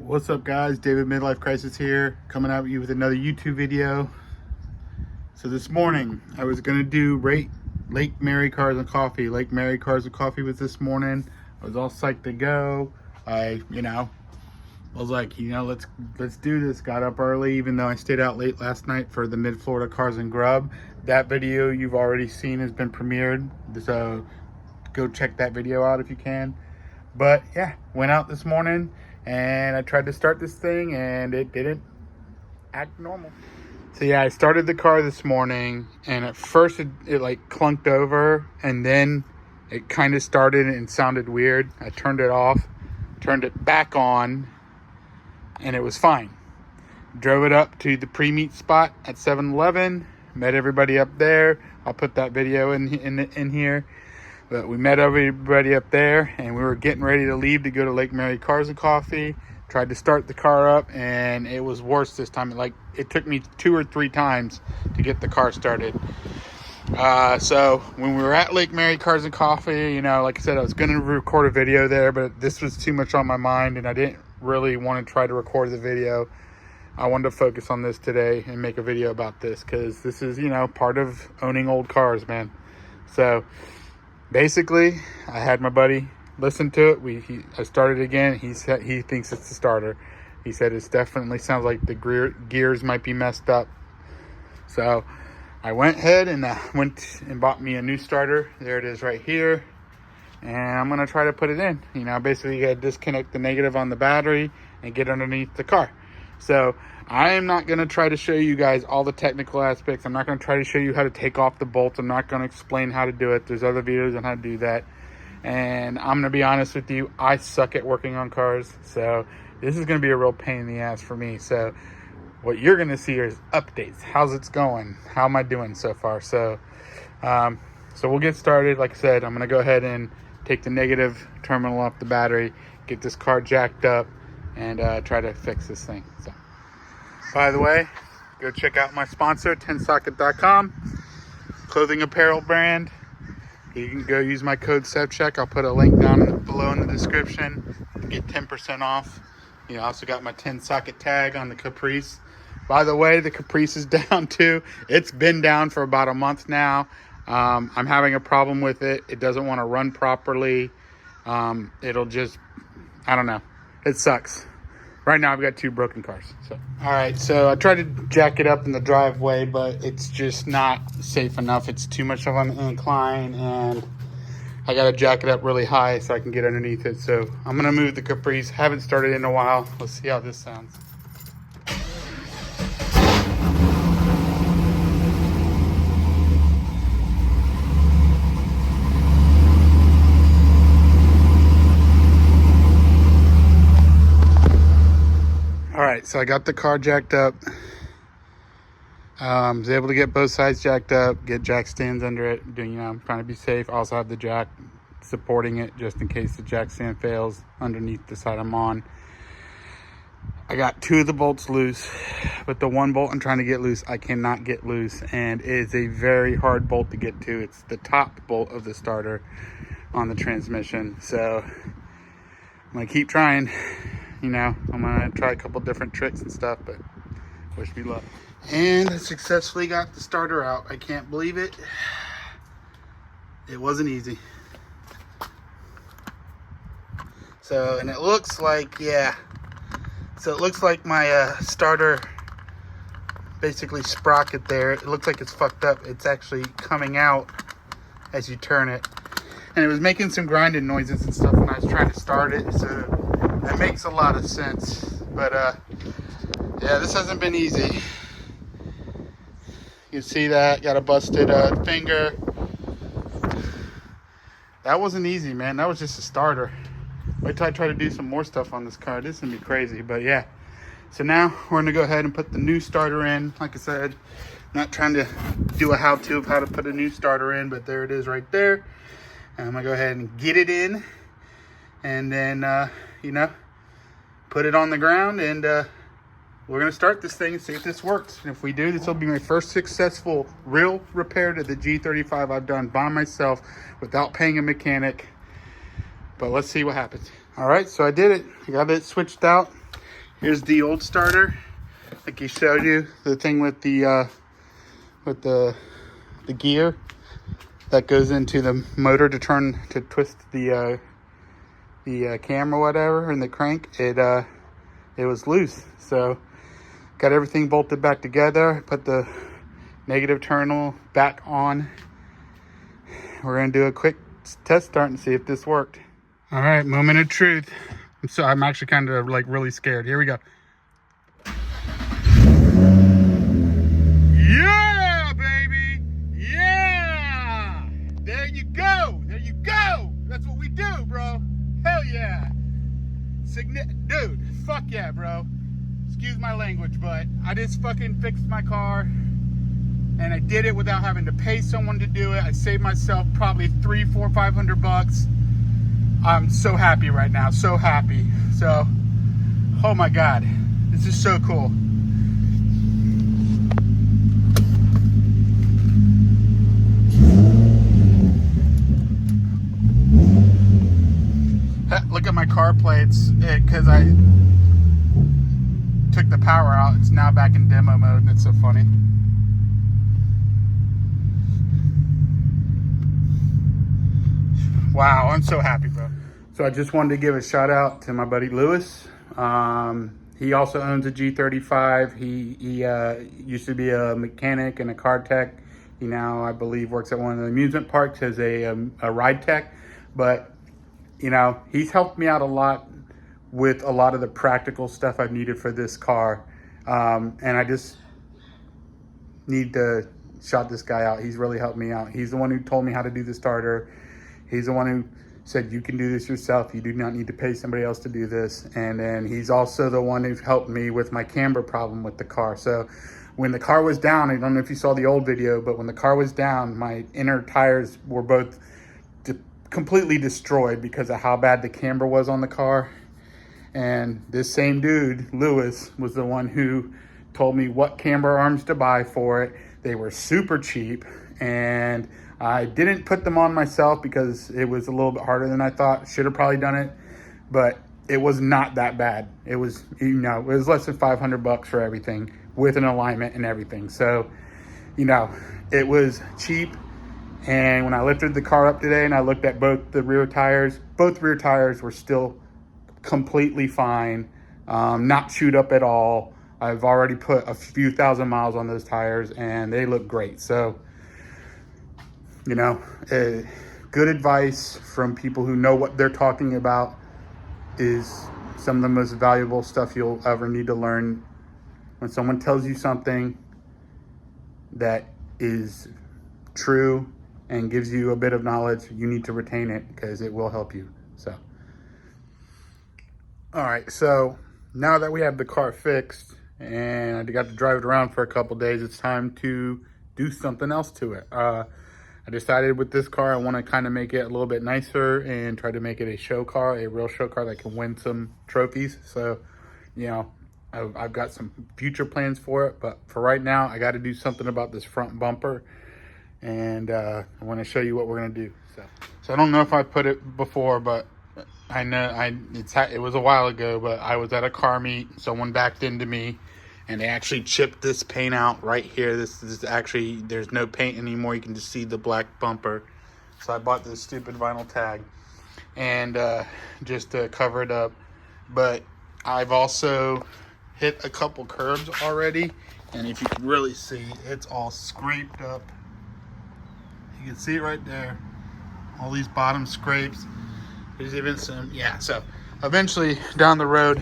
What's up, guys? David Midlife Crisis here, coming at you with another YouTube video. So this morning I was gonna do Lake Mary Cars and Coffee. Lake Mary Cars and Coffee was this morning. I was all psyched to go. I was like, let's do this. Got up early, even though I stayed out late last night for the Mid-Florida Cars and Grub. That video you've already seen has been premiered, so go check that video out if you can. But yeah, went out this morning and I tried to start this thing and it didn't act normal. So yeah, I started the car this morning and at first it like clunked over, and then it kind of started and sounded weird. I turned it off, turned it back on, and it was fine. Drove it up to the pre-meet spot at 7-Eleven, met everybody up there. I'll put that video in here. But we met everybody up there and we were getting ready to leave to go to Lake Mary Cars and Coffee. Tried to start the car up and it was worse this time. It took me 2 or 3 times to get the car started. So when we were at Lake Mary Cars and Coffee, like I said, I was going to record a video there, but this was too much on my mind and I didn't really want to try to record the video. I wanted to focus on this today and make a video about this because this is, part of owning old cars, man. So basically, I had my buddy listen to it. I started again. He said he thinks it's the starter. He said it definitely sounds like the gears might be messed up. So I went ahead and went and bought me a new starter. There it is right here. And I'm going to try to put it in. Basically you got to disconnect the negative on the battery and get underneath the car. So I am not going to try to show you guys all the technical aspects. I'm not going to try to show you how to take off the bolts. I'm not going to explain how to do it. There's other videos on how to do that. And I'm going to be honest with you, I suck at working on cars. So this is going to be a real pain in the ass for me. So what you're going to see is updates. How's it going? How am I doing so far? So we'll get started. Like I said, I'm going to go ahead and take the negative terminal off the battery, get this car jacked up, and try to fix this thing. So, by the way, go check out my sponsor, 10socket.com, clothing apparel brand. You can go use my code SEVCHECK. I'll put a link down below in the description to get 10% off. I also got my 10-socket tag on the Caprice. By the way, the Caprice is down too. It's been down for about a month now. I'm having a problem with it. It doesn't want to run properly. It'll just, I don't know. It sucks. Right now I've got 2 broken cars. All right, so I tried to jack it up in the driveway, but it's just not safe enough. It's too much of an incline, and I got to jack it up really high so I can get underneath it. So I'm going to move the Caprice. Haven't started in a while. Let's see how this sounds. Alright, so I got the car jacked up. Was able to get both sides jacked up, get jack stands under it. I'm trying to be safe. I also have the jack supporting it just in case the jack stand fails underneath the side I'm on. I got 2 of the bolts loose, but the one bolt I'm trying to get loose, I cannot get loose, and it is a very hard bolt to get to. It's the top bolt of the starter on the transmission. So I'm going to keep trying. I'm going to try a couple different tricks and stuff, but wish me luck. And I successfully got the starter out. I can't believe it. It wasn't easy. So, and it looks like, so it looks like my starter, basically sprocket there, it looks like it's fucked up. It's actually coming out as you turn it. And it was making some grinding noises and stuff when I was trying to start it, so that makes a lot of sense. But yeah, this hasn't been easy. You can see that, got a busted finger. That wasn't easy, man. That was just a starter. Wait till I try to do some more stuff on this car. This is gonna be crazy, but yeah. So now we're gonna go ahead and put the new starter in. Like I said, not trying to do a how-to of how to put a new starter in, but there it is right there. And I'm gonna go ahead and get it in, and then put it on the ground, and we're gonna start this thing and see if this works. And if we do, this will be my first successful real repair to the G35 I've done by myself without paying a mechanic. But let's see what happens. All right, so I did it. I got it switched out. Here's the old starter, like he showed you, the thing with the gear that goes into the motor to twist the cam or whatever, and the crank. It was loose, so got everything bolted back together. Put the negative terminal back on. We're gonna do a quick test start and see if this worked. All right, moment of truth. So I'm actually kind of like really scared. Here we go. Yeah, baby. Yeah. There you go. There you go. That's what we do, bro. Hell yeah. Dude, fuck yeah, bro. Excuse my language, but I just fucking fixed my car. And I did it without having to pay someone to do it. I saved myself probably $300, $400, $500. I'm so happy right now, so happy. So, oh my God, this is so cool. Look at my car plates, because I took the power out. It's now back in demo mode, and it's so funny. Wow, I'm so happy, bro. So I just wanted to give a shout out to my buddy Lewis. He also owns a G35. He used to be a mechanic and a car tech. He now, I believe, works at one of the amusement parks as a ride tech. But, you know, he's helped me out a lot with a lot of the practical stuff I've needed for this car. And I just need to shout this guy out. He's really helped me out. He's the one who told me how to do the starter. He's the one who said, you can do this yourself. You do not need to pay somebody else to do this. And then he's also the one who helped me with my camber problem with the car. So when the car was down, I don't know if you saw the old video, but when the car was down, my inner tires were both completely destroyed because of how bad the camber was on the car. And this same dude, Lewis, was the one who told me what camber arms to buy for it. They were super cheap, and I didn't put them on myself because it was a little bit harder than I thought. Should have probably done it, but it was not that bad. It was, you know, it was less than $500 for everything with an alignment and everything. So, you know, it was cheap. And when I lifted the car up today and I looked at both rear tires were still completely fine, not chewed up at all. I've already put a few thousand miles on those tires and they look great. So, you know, good advice from people who know what they're talking about is some of the most valuable stuff you'll ever need to learn. When someone tells you something that is true and gives you a bit of knowledge, you need to retain it because it will help you. So, all right, so now that we have the car fixed and I got to drive it around for a couple days, it's time to do something else to it. I decided with this car, I want to kind of make it a little bit nicer and try to make it a show car, a real show car that can win some trophies. So, you know, I've got some future plans for it, but for right now, I got to do something about this front bumper, and I want to show you what we're going to do. So I don't know if I put it before, but I know it was a while ago, but I was at a car meet. Someone backed into me, and they actually chipped this paint out right here. This is actually, there's no paint anymore. You can just see the black bumper. So I bought this stupid vinyl tag and just to cover it up. But I've also hit a couple curbs already. And if you can really see, it's all scraped up. You can see it right there. All these bottom scrapes. There's even some, yeah. So eventually down the road,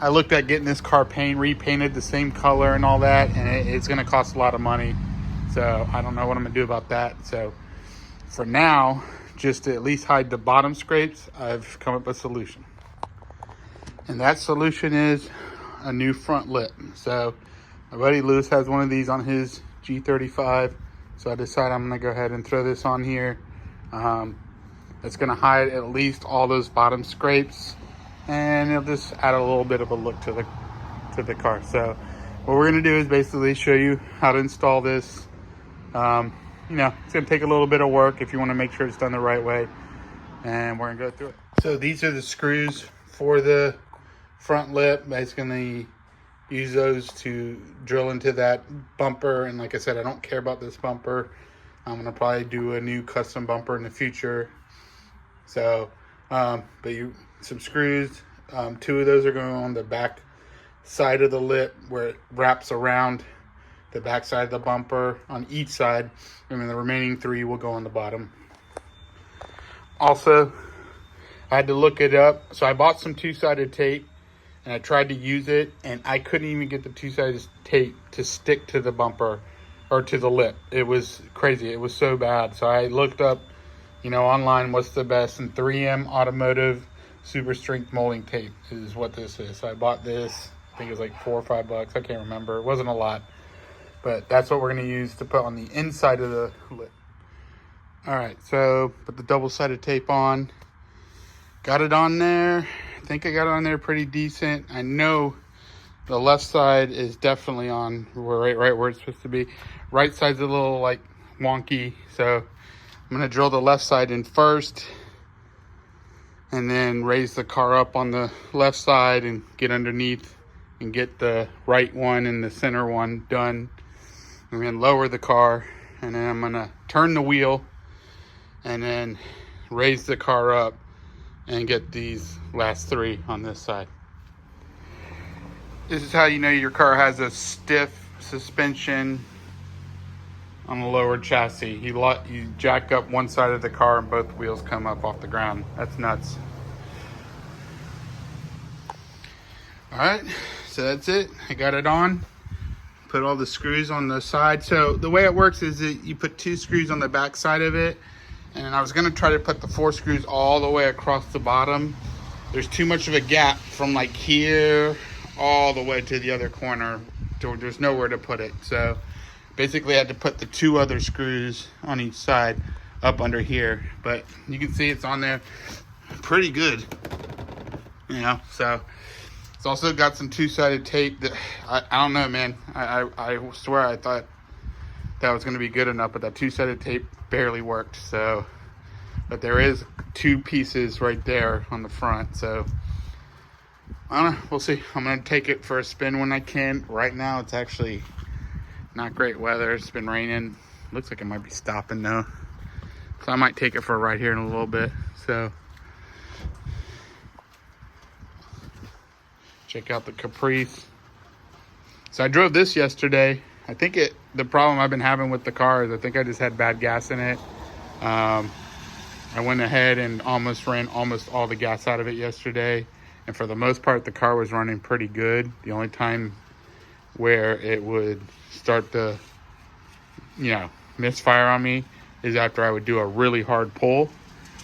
I looked at getting this car repainted the same color and all that, and it's going to cost a lot of money. So I don't know what I'm going to do about that. So for now, just to at least hide the bottom scrapes, I've come up with a solution. And that solution is a new front lip. So my buddy Lewis has one of these on his G35. So I decided I'm going to go ahead and throw this on here. It's going to hide at least all those bottom scrapes, and it'll just add a little bit of a look to the car. So what we're going to do is basically show you how to install this. You know, it's going to take a little bit of work if you want to make sure it's done the right way, and we're going to go through it. So these are the screws for the front lip. Basically use those to drill into that bumper. And like I said, I don't care about this bumper. I'm gonna probably do a new custom bumper in the future. So, some screws. 2 of those are going on the back side of the lip where it wraps around the back side of the bumper on each side, and then the remaining 3 will go on the bottom. Also, I had to look it up, so I bought some 2-sided tape, and I tried to use it, and I couldn't even get the 2-sided tape to stick to the bumper or to the lip. It was crazy. It was so bad. So I looked up, online what's the best, and 3M Automotive Super Strength Molding Tape is what this is. So I bought this. I think it was like $4 or $5. I can't remember. It wasn't a lot, but that's what we're going to use to put on the inside of the lip. All right, so put the double-sided tape on. Got it on there. I think I got it on there pretty decent. I know the left side is definitely on right where it's supposed to be. Right side's a little like wonky, so I'm gonna drill the left side in first, and then raise the car up on the left side and get underneath and get the right one and the center one done. I'm gonna lower the car, and then I'm gonna turn the wheel and then raise the car up and get these last 3 on this side. This is how you know your car has a stiff suspension on the lower chassis. You jack up one side of the car and both wheels come up off the ground. That's nuts. All right, so that's it. I got it on. Put all the screws on the side. So the way it works is that you put 2 screws on the back side of it, and I was gonna try to put the 4 screws all the way across the bottom. There's too much of a gap from like here all the way to the other corner. There's nowhere to put it. So basically I had to put the 2 other screws on each side up under here. But you can see it's on there pretty good. So it's also got some 2-sided tape that I don't know, man. I swear I thought that was going to be good enough, but that 2-sided tape barely worked. So, but there is 2 pieces right there on the front. So I don't know, we'll see. I'm going to take it for a spin when I can. Right now it's actually not great weather. It's been raining. Looks like it might be stopping though. So I might take it for a ride here in a little bit. So check out the Caprice. So I drove this yesterday. I think the problem I've been having with the car is I think I just had bad gas in it. I went ahead and almost ran almost all the gas out of it yesterday. And for the most part, the car was running pretty good. The only time where it would start to, misfire on me is after I would do a really hard pull,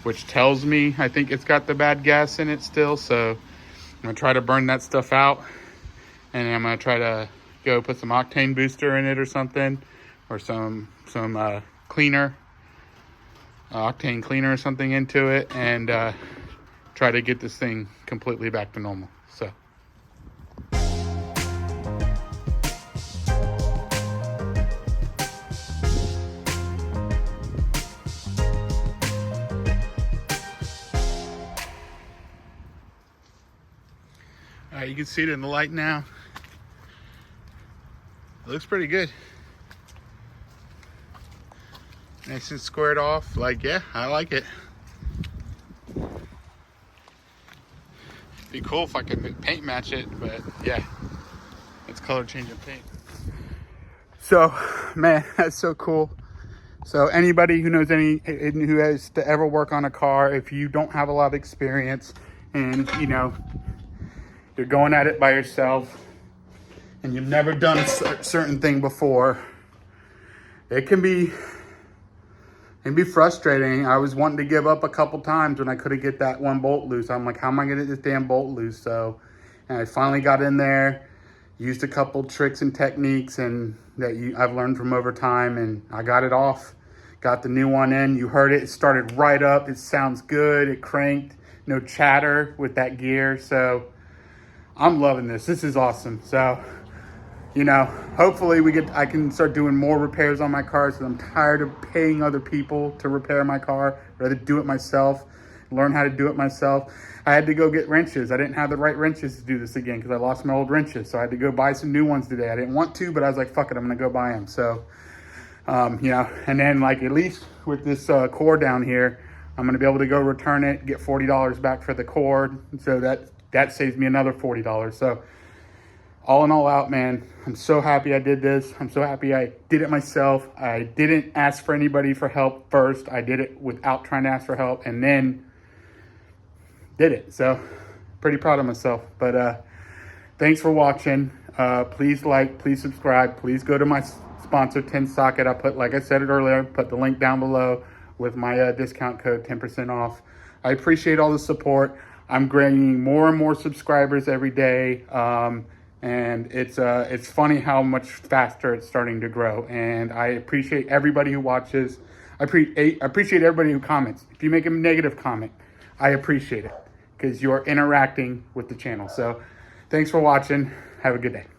which tells me I think it's got the bad gas in it still. So I'm gonna try to burn that stuff out, and I'm gonna try to go put some octane booster in it or something, or some cleaner, octane cleaner or something into it, and try to get this thing completely back to normal. So you can see it in the light now. It looks pretty good. Nice and squared off. Like, yeah, I like it. Be cool if I could paint match it, but yeah, it's color changing paint. So, man, that's so cool. So anybody who knows who has to ever work on a car, if you don't have a lot of experience and you're going at it by yourself and you've never done a certain thing before, it can be frustrating. I was wanting to give up a couple times when I couldn't get that one bolt loose. I'm like, how am I gonna get this damn bolt loose? So, and I finally got in there, used a couple tricks and techniques and I've learned from over time, and I got it off. Got the new one in. You heard it. It started right up. It sounds good. It cranked. No chatter with that gear. So I'm loving this. This is awesome. So, hopefully I can start doing more repairs on my car, because I'm tired of paying other people to repair my car. I'd rather do it myself. learn how to do it myself. I had to go get wrenches. I didn't have the right wrenches to do this again because I lost my old wrenches. So I had to go buy some new ones today. I didn't want to, but I was like, fuck it, I'm gonna go buy them. So, you know, and then like at least with this cord down here, I'm gonna be able to go return it, get $40 back for the cord. So that saves me another $40. So all in all out, man, I'm so happy I did this. I'm so happy I did it myself. I didn't ask for anybody for help first. I did it without trying to ask for help and then did it. So pretty proud of myself. But thanks for watching. Please like, please subscribe. Please go to my sponsor, 10 Socket. I put, like I said it earlier, put the link down below with my discount code, 10% off. I appreciate all the support. I'm gaining more and more subscribers every day. And it's funny how much faster it's starting to grow. And I appreciate everybody who watches. I appreciate everybody who comments. If you make a negative comment, I appreciate it because you're interacting with the channel. So thanks for watching. Have a good day.